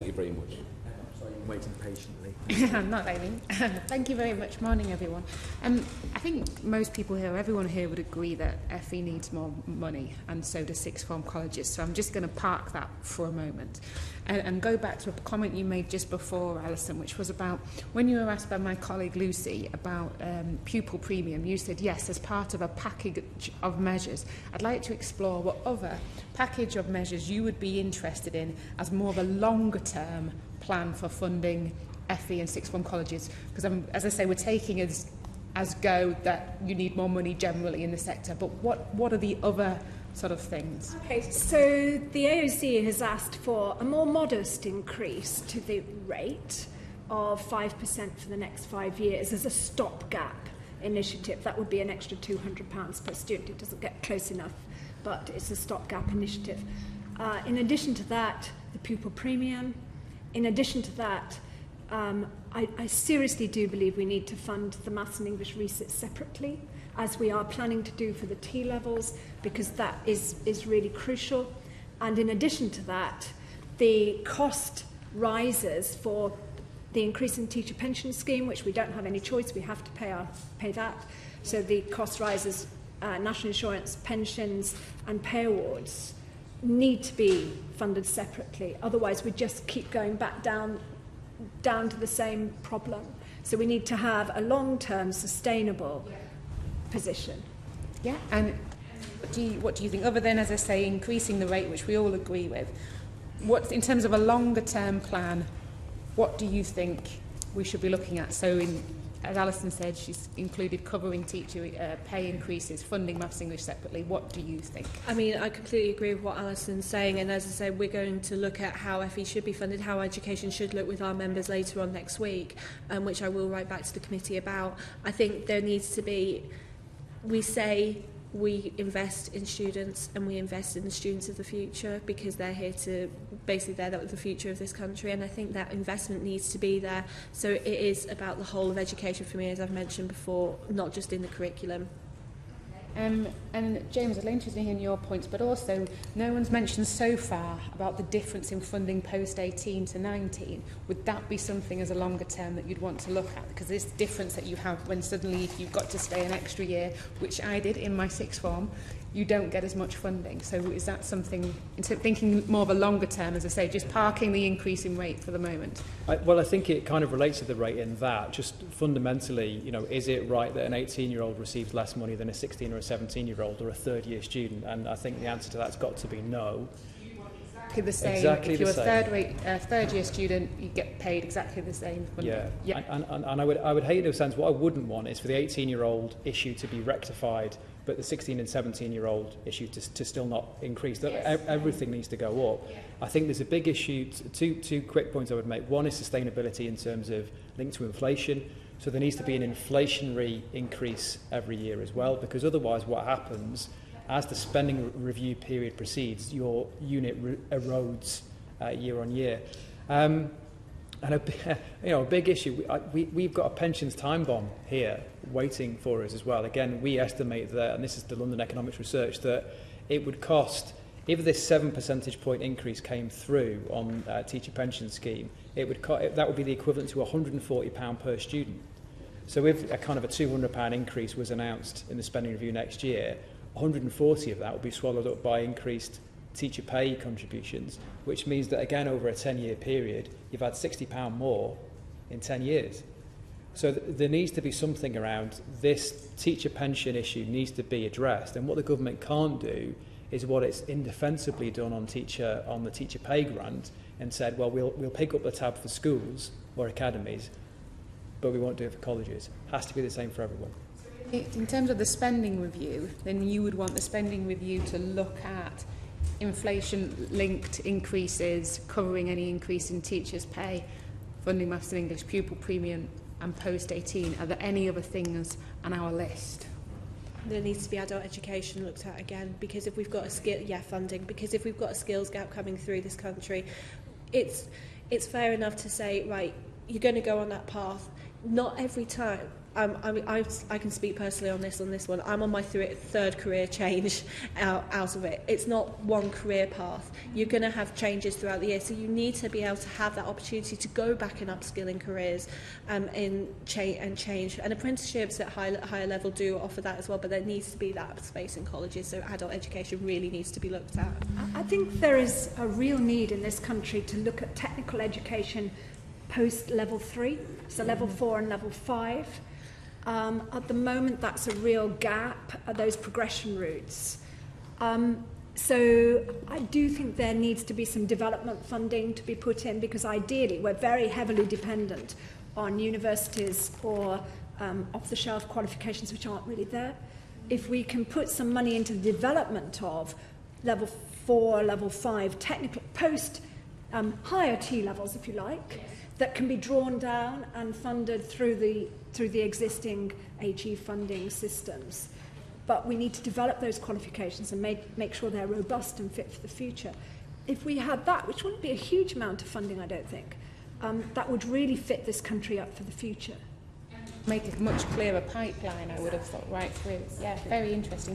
Thank you very much. I'm waiting patiently. I'm not aiming. Thank you very much. Morning, everyone. I think most people here, everyone here would agree that FE needs more money, and so do sixth form colleges. So I'm just going to park that for a moment and go back to a comment you made just before, Alison, which was about when you were asked by my colleague Lucy about pupil premium. You said, yes, as part of a package of measures. I'd like to explore what other package of measures you would be interested in as more of a longer term plan for funding FE and sixth form colleges, because as I say, we're taking as go that you need more money generally in the sector, but what are the other sort of things? Okay, so the AOC has asked for a more modest increase to the rate of 5% for the next 5 years as a stopgap initiative. That would be an extra £200 per student. It doesn't get close enough, but it's a stopgap initiative. In addition to that, the pupil premium. In addition to that, I seriously do believe we need to fund the Maths and English resits separately, as we are planning to do for the T-levels, because that is really crucial. And in addition to that, the cost rises for the increase in teacher pension scheme, which we don't have any choice, we have to pay that. So the cost rises, national insurance, pensions and pay awards need to be funded separately. Otherwise, we just keep going back down to the same problem. So we need to have a long-term, sustainable position. Yeah, and what do you think, other than, as I say, increasing the rate, which we all agree with, what, in terms of a longer-term plan, what do you think we should be looking at? So, as Alison said, she's included covering teacher pay increases, funding Maths English separately. What do you think? I mean, I completely agree with what Alison's saying, and as I said, we're going to look at how FE should be funded, how education should look with our members later on next week, which I will write back to the committee about. I think there needs to be, we say we invest in students and we invest in the students of the future because they're here to, basically they're the future of this country, and I think that investment needs to be there. So it is about the whole of education for me, as I've mentioned before, not just in the curriculum. And James, I'd like to hear your points, but also no one's mentioned so far about the difference in funding post-18 to 19. Would that be something as a longer term that you'd want to look at? Because this difference that you have when suddenly you've got to stay an extra year, which I did in my sixth form, you don't get as much funding. So is that something, instead of thinking more of a longer term, as I say, just parking the increase in rate for the moment? Well, I think it kind of relates to the rate in that, just fundamentally, you know, is it right that an 18-year-old receives less money than a 16 or a 17-year-old or a third-year student? And I think the answer to that's got to be no. Exactly the same. Exactly if you're a third-year student, you get paid exactly the same. Yeah. And I would hate in a sense, what I wouldn't want is for the 18-year-old issue to be rectified, but the 16 and 17-year-old issue to still not increase. Yes. Everything needs to go up. Yeah. I think there's a big issue, two quick points I would make. One is sustainability in terms of linked to inflation. So there needs to be an inflationary increase every year as well, because otherwise what happens, as the spending review period proceeds, your unit erodes year on year. And a big issue, we've got a pensions time bomb here waiting for us as well. Again, we estimate that, and this is the London Economics Research, that it would cost, if this 7 percentage point increase came through on teacher pension scheme, that would be the equivalent to £140 per student. So if a kind of a £200 increase was announced in the spending review next year, 140 of that would be swallowed up by increased teacher pay contributions, which means that again over a 10-year period you've had £60 more in 10 years. So there needs to be something around this teacher pension issue needs to be addressed, and what the government can't do is what it's indefensibly done on the teacher pay grant and said, well, we'll pick up the tab for schools or academies, but we won't do it for colleges. It has to be the same for everyone. In terms of the spending review, then you would want the spending review to look at inflation-linked increases, covering any increase in teachers' pay, funding Maths and English, pupil premium and post-18. Are there any other things on our list? There needs to be adult education looked at again, because if we've got funding, because if we've got a skills gap coming through this country, it's fair enough to say, right, you're going to go on that path. Not every time I can speak personally on this one. I'm on my third career change out of it. It's not one career path. You're going to have changes throughout the year, so you need to be able to have that opportunity to go back and upskill in careers in change. And apprenticeships at higher level do offer that as well, but there needs to be that space in colleges, so adult education really needs to be looked at. I think there is a real need in this country to look at technical education post level 3, so level 4 and level 5. At the moment, that's a real gap, those progression routes. So I do think there needs to be some development funding to be put in, because ideally we're very heavily dependent on universities or off-the-shelf qualifications which aren't really there. If we can put some money into the development of level 4, level 5 technical post higher T levels, if you like, that can be drawn down and funded through the existing HE funding systems. But we need to develop those qualifications and make sure they're robust and fit for the future. If we had that, which wouldn't be a huge amount of funding, I don't think, that would really fit this country up for the future. Make a much clearer pipeline, I would have thought, right through. Yeah, very interesting.